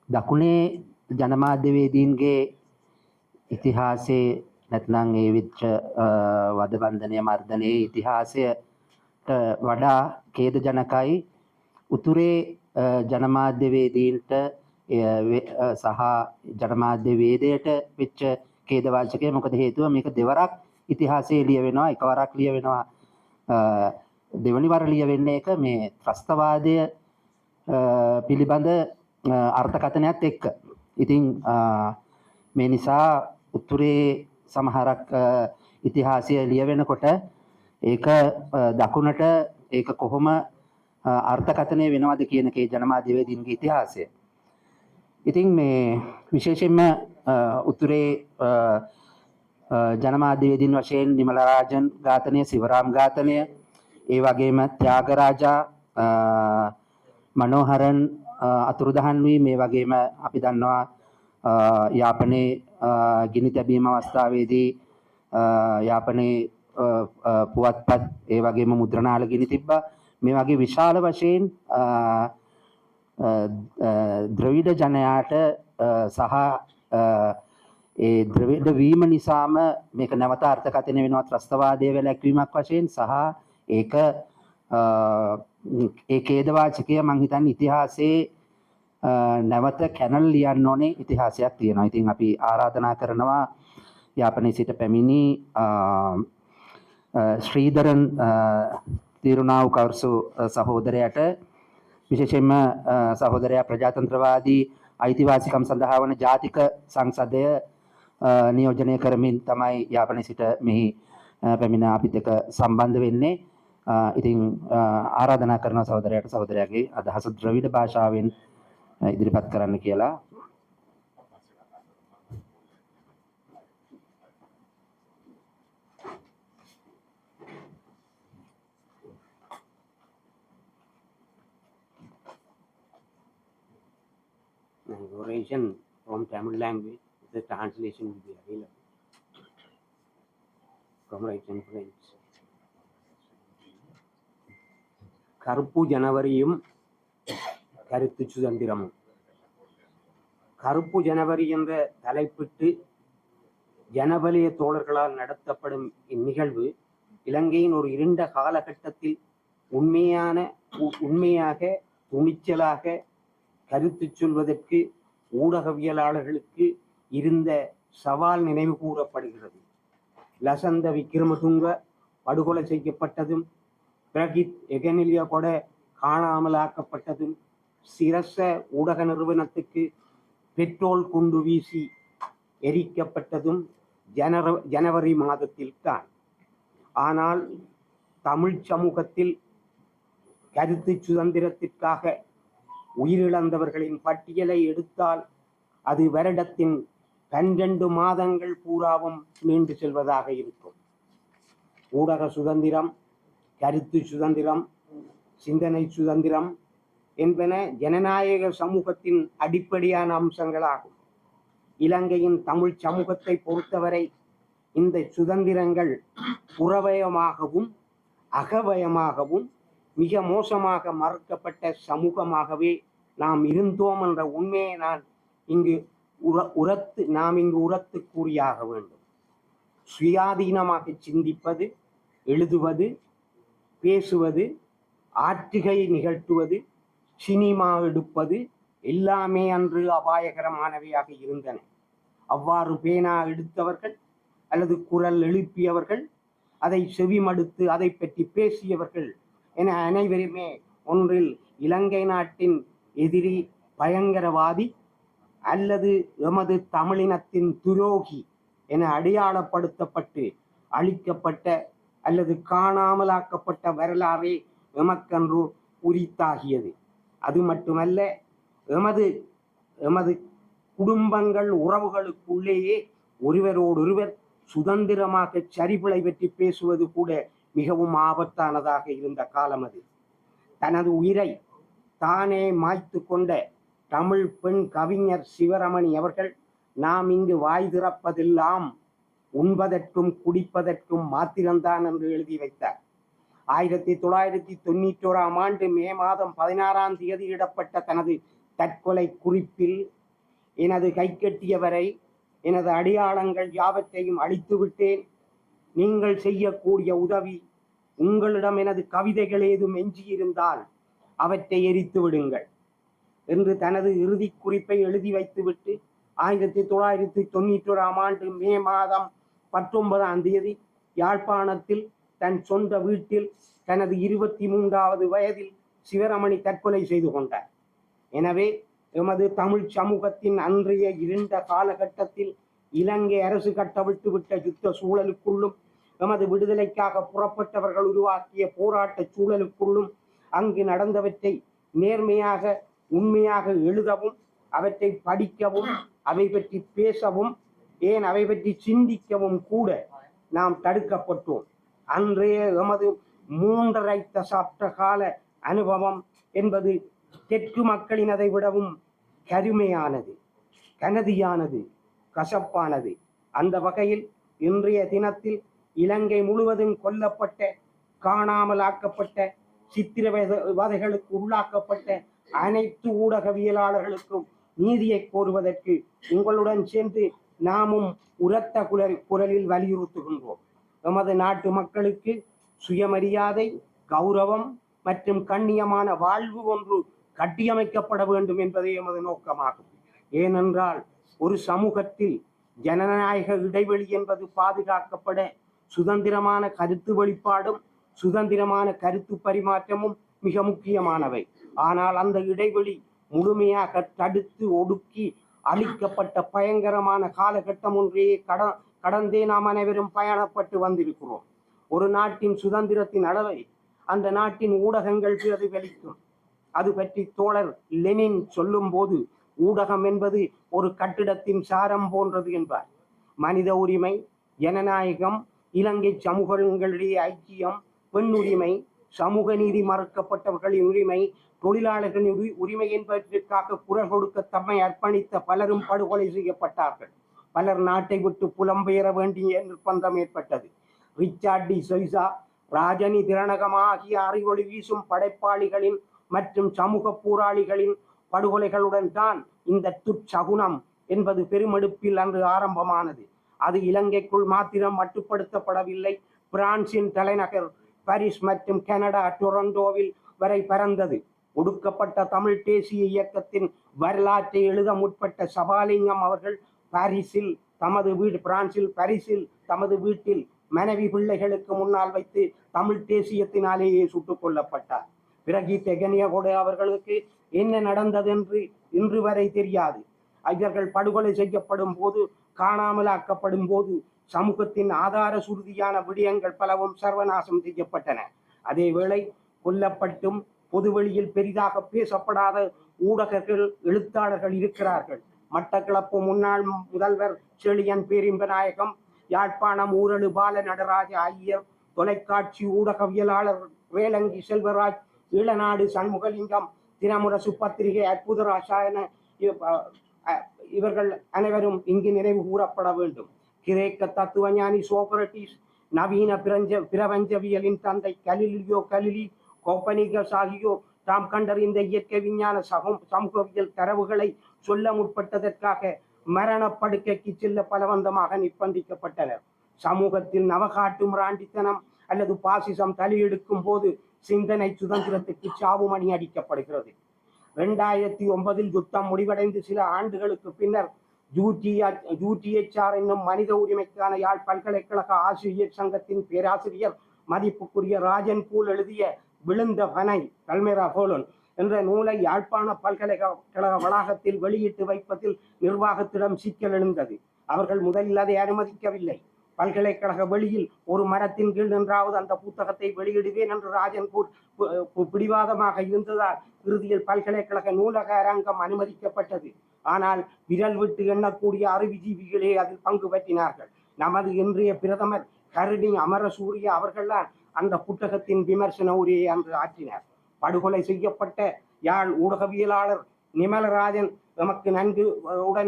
දකුණේ ජනමාධ්‍යවේදීන්ගේ ඉතිහාසයේ නැත්නම් ඒ විච්ච වදබන්ධනය මර්ධනයේ ඉතිහාසයට වඩා ඛේදජනකයි උතුරේ ජනමාධ්‍යවේදීන්ට සහ ජනමාධ්‍යවේදයට වෙච්ච ඛේදවාචකය. මොකද හේතුව මේක දෙවරක් ඉතිහාසයේ ලියවෙනවා, එකවරක් ලියවෙනවා දෙවනි වර ලියවෙන්නේ එක මේ ත්‍රස්තවාදය පිළිබඳ අර්ථකථනයත් එක්ක. ඉතින් මේ නිසා උතුරේ සමහරක් ඉතිහාසය ලියවෙනකොට ඒක දකුණට ඒක කොහොම අර්ථකථනය වෙනවද කියන එකේ ජනමාධ්‍යවේදීන්ගේ ඉතිහාසය. ඉතින් මේ විශේෂයෙන්ම උතුරේ ජනමාධ්‍යවේදීන් වශයෙන් නිමලරාජන් ඝාතනය, සිවරාම් ඝාතනය, ඒ වගේම ත්‍යාගරාජා මනෝහරන් අතුරුදහන් වී, මේ වගේම අපි දන්නවා යාපනයේ ගිනි තැබීම අවස්ථාවේදී යාපනයේ පුවත්පත් ඒ වගේම මුද්‍රණාල ගිනි තිබ්බා. මේ වගේ විශාල වශයෙන් ද්‍රවිඩ ජනයාට සහ ඒ ද්‍රවිඩ වීම නිසාම මේක නැවත අර්ථකථනය වෙනවා ත්‍රස්තවාදයේ වැළැක්වීමක් වශයෙන්. සහ ඒක ඒ ඛේදවාචකය මං හිතන්නේ ඉතිහාසයේ නැවත කැනල් ලියන්න ඕනේ ඉතිහාසයක් තියෙනවා. ඉතින් අපි ආරාධනා කරනවා යාපනයේ සිට පැමිණි ශ්‍රීධරන් තිරුණාව් කවුරුසු සහෝදරයට, විශේෂයෙන්ම සහෝදරයා ප්‍රජාතන්ත්‍රවාදී අයිතිවාසිකම් සඳහා වන ජාතික සංසදය නියෝජනය කරමින් තමයි යාපනයේ සිට මෙහි පැමිණ අපිත් එක්ක සම්බන්ධ වෙන්නේ. ඉතින් ආරාධනා කරන සහෝදරයාට සහෝදරයාගේ අදහස ද්‍රවිඩ භාෂාවෙන් ඉදිරිපත් කරන්න කියලා. Oration from Tamil language, the translation will be available. Comrades and friends, கருப்பு ஜனவரியும் கருத்து சுதந்திரமும். கருப்பு ஜனவரி என்ற தலைப்பிட்டு ஜனபலிய தோழர்களால் நடத்தப்படும் இந்நிகழ்வு இலங்கையின் ஒரு இருண்ட காலகட்டத்தில் உண்மையாக துணிச்சலாக கருத்து சொல்வதற்கு ஊடகவியலாளர்களுக்கு இருந்த சவால் நினைவு கூறப்படுகிறது. லசந்த விக்ரமதுங்க படுகொலை செய்யப்பட்டதும், பிரகித் எகனிலியா கூட காணாமலாக்கப்பட்டதும், சிரச ஊடக நிறுவனத்துக்கு பெட்ரோல் குண்டு வீசி எரிக்கப்பட்டதும் ஜனவரி மாதத்தில் தான். ஆனால் தமிழ் சமூகத்தில் கருத்து சுதந்திரத்திற்காக உயிரிழந்தவர்களின் பட்டியலை எடுத்தால் அது வருடத்தின் 12 மாதங்கள் பூராவும் நீண்டு செல்வதாக இருக்கும். ஊடக சுதந்திரம், கருத்து சுதந்திரம், சிந்தனை சுதந்திரம் என்பன ஜனநாயக சமூகத்தின் அடிப்படையான அம்சங்களாகும். இலங்கையின் தமிழ் சமூகத்தை பொறுத்தவரை இந்த சுதந்திரங்கள் புறவயமாகவும் அகவயமாகவும் மிக மோசமாக மறுக்கப்பட்ட சமூகமாகவே நாம் இருந்தோம் என்ற உண்மையை நாம் இங்கு உரத்து கூறியாக வேண்டும். சுயாதீனமாக சிந்திப்பது, எழுதுவது, பேசுவது, ஆற்றுகை நிகழ்த்துவது, சினிமா எடுப்பது எல்லாமே அன்று அபாயகரமானவையாக இருந்தன. அவ்வாறு பேனா எடுத்தவர்கள் அல்லது குரல் எழுப்பியவர்கள், அதை செவிமடுத்து அதை பற்றி பேசியவர்கள் என அனைவருமே ஒன்றில் இலங்கை நாட்டின் எதிரி, பயங்கரவாதி அல்லது எமது தமிழினத்தின் துரோகி என அடையாளப்படுத்தப்பட்டு அழிக்கப்பட்ட அல்லது காணாமலாக்கப்பட்ட வரலாறே எமக்கன்று உரித்தாகியது. அது மட்டுமல்ல, எமது குடும்பங்கள், உறவுகளுக்குள்ளேயே ஒருவரோடொருவர் சுதந்திரமாக சரிபிழை பற்றி பேசுவது கூட மிகவும் ஆபத்தானதாக இருந்த காலம் அது. தனது உயிரை தானே மாய்த்து கொண்ட தமிழ் பெண் கவிஞர் சிவரமணி அவர்கள், நாம் இங்கு வாய் திறப்பதெல்லாம் உண்பதற்கும் குடிப்பதற்கும் மாத்திரம்தான் என்று எழுதி வைத்தார். 1991 மே மாதம் 16 இடப்பட்ட தனது தற்கொலை குறிப்பில் எனது கைக்கட்டியவரை எனது அடையாளங்கள் யாவற்றையும் அழித்து விட்டேன். நீங்கள் செய்யக்கூடிய உதவி, உங்களிடம் எனது கவிதைகள் ஏதும் எஞ்சியிருந்தால் அவற்றை எரித்து விடுங்கள் என்று தனது இறுதி குறிப்பை எழுதி வைத்துவிட்டு 1991 மே மாதம் 19 யாழ்ப்பாணத்தில் தன் சொந்த வீட்டில் தனது 23வது வயதில் சிவரமணி தற்கொலை செய்து கொண்டார். எனவே எமது தமிழ் சமூகத்தின் அன்றைய இருண்ட காலகட்டத்தில் இலங்கை அரசு கட்டவிட்டு விட்ட யுத்த சூழலுக்குள்ளும் எமது விடுதலைக்காக புறப்பட்டவர்கள் உருவாக்கிய போராட்ட சூழலுக்குள்ளும் அங்கு நடந்தவற்றை நேர்மையாக உண்மையாக எழுதவும், அவற்றை படிக்கவும், அவை பற்றி பேசவும், ஏன் அவை பற்றி சிந்திக்கவும் கூட நாம் தடுக்கப்பட்டோம். அன்றைய எமது 3.5 தசாப்த கால அனுபவம் என்பது தெற்கு மக்களினதை விடவும் கருமையானது, கனதியானது, கசப்பானது. அந்த வகையில் இன்றைய தினத்தில் இலங்கை முழுவதும் கொல்லப்பட்ட, காணாமலாக்கப்பட்ட, சித்திரவதைகளுக்கு உள்ளாக்கப்பட்ட அனைத்து ஊடகவியலாளர்களுக்கும் நீதியை கோருவதற்கு உங்களுடன் சேர்ந்து நாமும் உரத்த குரலில் வலியுறுத்துகின்றோம். எமது நாட்டு மக்களுக்கு சுயமரியாதை, கௌரவம் மற்றும் கண்ணியமான வாழ்வு ஒன்று கட்டியமைக்கப்பட வேண்டும் என்பதே எமது நோக்கமாகும். ஏனென்றால் ஒரு சமூகத்தில் ஜனநாயக இடைவெளி என்பது பாதுகாக்கப்பட சுதந்திரமான கருத்து வெளிப்பாடும் சுதந்திரமான கருத்து பரிமாற்றமும் மிக முக்கியமானவை. ஆனால் அந்த இடைவெளி முழுமையாக தடுத்து ஒடுக்கி அளிக்கப்பட்ட பயங்கரமான காலகட்டம் ஒன்றையே கடந்தே நாம் அனைவரும் பயணப்பட்டு வந்திருக்கிறோம். ஒரு நாட்டின் சுதந்திரத்தின் அளவை அந்த நாட்டின் ஊடகங்கள் பிரதிபலிக்கும். அது பற்றி தோழர் லெனின் சொல்லும் போது, ஊடகம் என்பது ஒரு கட்டிடத்தின் சாரம் போன்றது என்பார். மனித உரிமை, ஜனநாயகம், இலங்கை சமூகங்களிடையே ஐக்கியம், பெண் உரிமை, சமூக நீதி மறுக்கப்பட்டவர்களின் உரிமை, தொழிலாளர்களின் உரிமை என்பதற்காக குரல் கொடுக்க தம்மை அர்ப்பணித்த பலரும் படுகொலை செய்யப்பட்டார்கள். பலர் நாட்டை விட்டு புலம்பெயர வேண்டிய நிர்பந்தம் ஏற்பட்டது. ரிச்சார்ட் டி சொய்சா, ராஜனி திரணகம் ஆகிய அறிவொளி வீசும் படைப்பாளிகளின் மற்றும் சமூக போராளிகளின் படுகொலைகளுடன் தான் இந்த துச்சகுனம் என்பது பெருமெடுப்பில் அன்று ஆரம்பமானது. அது இலங்கைக்குள் மாத்திரம் மட்டுப்படுத்தப்படவில்லை. பிரான்சின் தலைநகர் பாரிஸ் மற்றும் கனடா டொரண்டோவில் வரை பறந்தது. ஒடுக்கப்பட்ட தமிழ் தேசிய இயக்கத்தின் வரலாற்றை எழுத முற்பட்ட சபாலிங்கம் அவர்கள் பாரிஸில் தமது வீட்டில் மனைவி பிள்ளைகளுக்கு முன்னால் வைத்து தமிழ் தேசியத்தினாலேயே சுட்டுக் கொல்லப்பட்டார். பிறகு தெகனியகொட அவர்களுக்கு என்ன நடந்தது என்று இன்று வரை தெரியாது. இவர்கள் படுகொலை செய்யப்படும் போது, காணாமலாக்கப்படும் போது சமூகத்தின் ஆதார சுருதியான விடயங்கள் பலவும் சர்வநாசம் செய்யப்பட்டன. அதேவேளை கொல்லப்பட்டும் பொதுவெளியில் பெரிதாக பேசப்படாத ஊடகர்கள், எழுத்தாளர்கள் இருக்கிறார்கள். மட்டக்களப்பு முன்னாள் முதல்வர் செழியன் பேரின்பநாயகம், யாழ்ப்பாணம் ஊரலு பால நடராஜ ஐயர், தொலைக்காட்சி ஊடகவியலாளர் வேலங்கி செல்வராஜ், ஈழநாடு சண்முகலிங்கம், தினமுரசு பத்திரிகை அற்புத ராசாயன, இவர்கள் அனைவரும் இங்கு நினைவு கூறப்பட வேண்டும். கிரேக்க தத்துவஞானி சோக்ரட்டிஸ், நவீன பிரபஞ்சவியலின் தந்தை கலிலியோ கலிலி, கோப்பனிகஸ் ஆகியோர் தாம் கண்டறிந்த இயற்கை விஞ்ஞான சமூகவியல் தரவுகளை சொல்ல முற்பட்டதற்காக மரணப்படுக்கைக்கு செல்ல பலவந்தமாக நிர்பந்திக்கப்பட்டனர். சமூகத்தில் நவகாட்டு மிராண்டித்தனம் அல்லது பாசிசம் தலையெடுக்கும் போது சிந்தனை சுதந்திரத்துக்கு சாவுமணி அடிக்கப்படுகிறது. 2009 யுத்தம் முடிவடைந்து சில ஆண்டுகளுக்கு பின்னர் UTHR என்னும் மனித உரிமைக்கான யாழ் பல்கலைக்கழக ஆசிரியர் சங்கத்தின் பேராசிரியர் மதிப்புக்குரிய ராஜன் பூல் எழுதிய விழுந்த பனை கல்மெரா போலன் என்ற நூலை யாழ்ப்பாண பல்கலைக்கழக வளாகத்தில் வெளியிட்டு வைப்பதில் நிர்வாகத்திடம் சிக்கல் எழுந்தது. அவர்கள் முதலில் அதை அனுமதிக்கவில்லை. பல்கலைக்கழக வெளியில் ஒரு மரத்தின் கீழ் நின்றாவது அந்த புத்தகத்தை வெளியிடுவேன் என்று ராஜன்பூர் பிடிவாதமாக இருந்ததால் இறுதியில் பல்கலைக்கழக நூலக அரங்கம் அனுமதிக்கப்பட்டது. ஆனால் விரல் விட்டு எண்ணக்கூடிய அறிவுஜீவிகளே அதில் பங்கு பற்றினார்கள். நமது இன்றைய பிரதமர் கருணி அமரசூரிய அவர்கள்தான் அந்த புத்தகத்தின் விமர்சன உரையை அன்று ஆற்றினார். படுகொலை செய்யப்பட்ட யாழ் ஊடகவியலாளர் நிமலராஜன்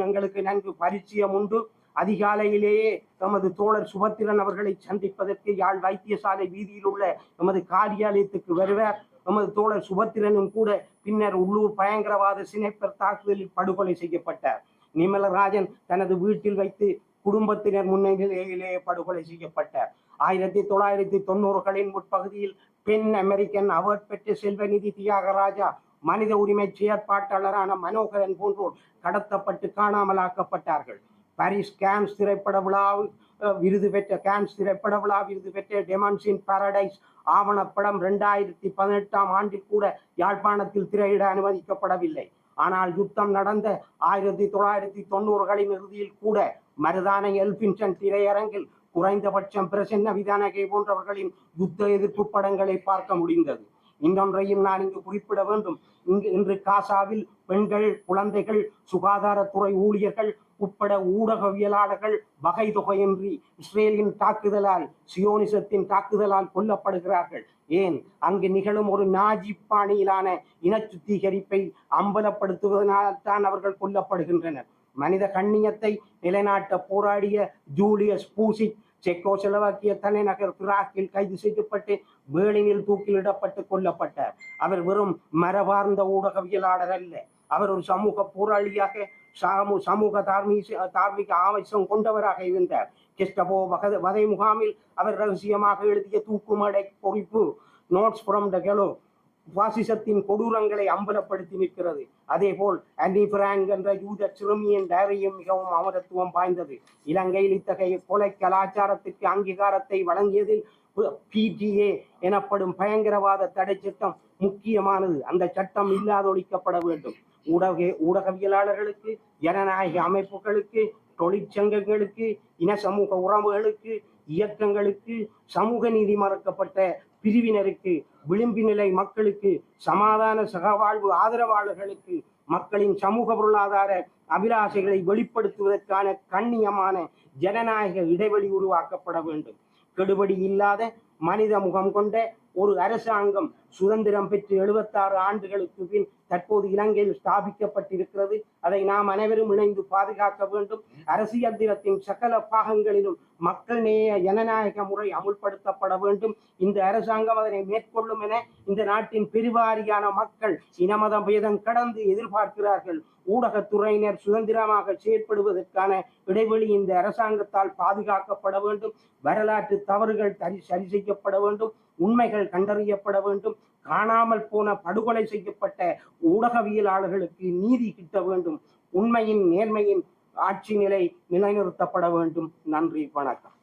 எங்களுக்கு நன்கு பரிச்சயம் உண்டு. அதிகாலையிலேயே எமது தோழர் சுபத்திரன் அவர்களை சந்திப்பதற்கு யாழ் வைத்தியசாலை வீதியில் உள்ள எமது காரியாலயத்துக்கு வருவார். எமது தோழர் சுபத்திரனும் கூட பின்னர் உள்ளூர் பயங்கரவாத சினைப்பர் தாக்குதலில் படுகொலை செய்யப்பட்டார். நிமலராஜன் தனது வீட்டில் வைத்து குடும்பத்தினர் முன்னிலையிலேயே படுகொலை செய்யப்பட்டார். 1990களின் முற்பகுதியில் பெண் அமெரிக்கன் அவார்ட் பெற்ற செல்வநிதி தியாகராஜா, மனித உரிமை செயற்பாட்டாளரான மனோகரன் போன்றோர் கடத்தப்பட்டு காணாமலாக்கப்பட்டார்கள். பாரிஸ் கான்ஸ் திரைப்பட விழா விருது பெற்ற டெமான்ஸ் இன் பாரடைஸ் ஆவணப்படம் 2018ஆம் ஆண்டில் கூட யாழ்ப்பாணத்தில் திரையிட அனுமதிக்கப்படவில்லை. ஆனால் யுத்தம் நடந்த 1990களின் இறுதியில் கூட மருதானை எல்பின்சன் திரையரங்கில் குறைந்தபட்சம் பிரசன்ன விதானகை போன்றவர்களின் யுத்த எதிர்ப்பு படங்களை பார்க்க முடிந்தது. இன்னொன்றையும் நான் இங்கு குறிப்பிட வேண்டும். இன்று காசாவில் பெண்கள், குழந்தைகள், சுகாதாரத்துறை ஊழியர்கள் உட்பட ஊடகவியலாளர்கள் வகை தொகையின்றி இஸ்ரேலின் தாக்குதலால், சியோனிசத்தின் தாக்குதலால் கொல்லப்படுகிறார்கள். ஏன், அங்கு நிகழும் ஒரு நாஜி பாணியிலான இன சுத்திகரிப்பை அம்பலப்படுத்துவதனால் தான் அவர்கள் கொல்லப்படுகின்றனர். மனித கண்ணியத்தை நிலைநாட்ட போராடிய ஜூலியஸ் பூசிக் செக்கோஸ்லோவாக்கிய தலைநகர் பிராக்கில் கைது செய்யப்பட்டு பேர்லினில் தூக்கிலிடப்பட்டு கொல்லப்பட்டார். அவர் வெறும் மரபார்ந்த ஊடகவியலாளர் அல்ல. அவர் ஒரு சமூக போராளியாக, சமூக தார்மீக ஆவேசம் கொண்டவராக இருந்தார். கெஸ்டபோ வதை முகாமில் அவர் ரகசியமாக எழுதிய தூக்குமடை குறிப்பு நோட்ஸ் ஃப்ரம் த கெலோ பாசிசத்தின் கொடூரங்களை அம்பலப்படுத்தி நிற்கிறது. அதேபோல் அன்னி பிராங்க் என்ற யூத சிறுமியின் டைரியும் மிகவும் அமரத்துவம் வாய்ந்தது. இலங்கையில் இத்தகைய கொலை கலாச்சாரத்திற்கு அங்கீகாரத்தை வழங்கியதில் PTA எனப்படும் பயங்கரவாத தடை சட்டம் முக்கியமானது. அந்த சட்டம் இல்லாதொழிக்கப்பட வேண்டும். ஊடகவியலாளர்களுக்கு, ஜனநாயக அமைப்புகளுக்கு, தொழிற்சங்கங்களுக்கு, இன சமூக உறவுகளுக்கு, இயக்கங்களுக்கு, சமூக நீதி மறுக்கப்பட்ட பிரிவினருக்கு, விளிம்பு நிலை மக்களுக்கு, சமாதான சகவாழ்வு ஆதரவாளர்களுக்கு, மக்களின் சமூக பொருளாதார அபிலாஷைகளை வெளிப்படுத்துவதற்கான கண்ணியமான ஜனநாயக இடைவெளி உருவாக்கப்பட வேண்டும். கெடுபடி இல்லாத மனித முகம் கொண்ட ஒரு அரசாங்கம் சுதந்திரம் பெற்று 76 ஆண்டுகளுக்கு பின் தற்போது இலங்கையில் ஸ்தாபிக்கப்பட்டிருக்கிறது. அதை நாம் அனைவரும் இணைந்து பாதுகாக்க வேண்டும். அரசியல் தினத்தின் சகல பாகங்களிலும் மக்கள் நேய ஜனநாயக முறை அமுல்படுத்தப்பட வேண்டும். இந்த அரசாங்கம் அதனை மேற்கொள்ளும் என இந்த நாட்டின் பெருவாரியான மக்கள் இனமத பேதம் கடந்து எதிர்பார்க்கிறார்கள். ஊடகத்துறையினர் சுதந்திரமாக செயற்படுவதற்கான இடைவெளி இந்த அரசாங்கத்தால் பாதுகாக்கப்பட வேண்டும். வரலாற்று தவறுகள் சரி செய்யப்பட வேண்டும். உண்மைகள் கண்டறியப்பட வேண்டும். காணாமல் போன, படுகொலை செய்யப்பட்ட ஊடகவியலாளர்களுக்கு நீதி கிட்ட வேண்டும். உண்மையின், நேர்மையின் ஆட்சி நிலை நிலைநிறுத்தப்பட வேண்டும். நன்றி, வணக்கம்.